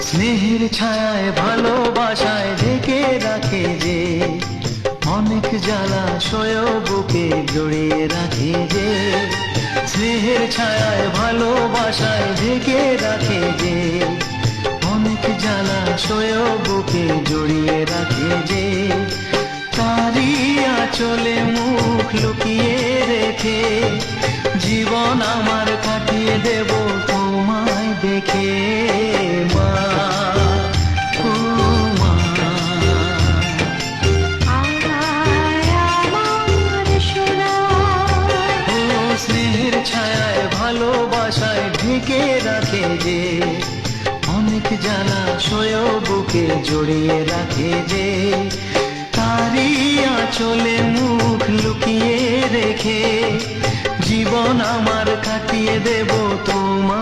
স্নেহের ছায়ায় ভালোবাসায় ঢেকে রাখে যে, অনেক জ্বালাশয় বুকে জড়িয়ে রাখে যে। স্নেহের ছায়ায় ভালোবাসায় ঢেকে রাখে যে, অনেক জ্বালাশয় বুকে জড়িয়ে রাখে যে। তারি আঁচলে মুখ লুকিয়ে রেখে জীবন আমার কাটিয়ে দেব তোমায় দেখে। মা, ও মা, ও স্নেহের ছায়ায় ভালোবাসায় ঢেকে রাখে যে, অনেক জ্বালাশয় বুকে জড়িয়ে রাখে যে। তারি আঁচলে মুখ লুকিয়ে রেখে জীবন আমার কাটিয়ে দেব তোমার।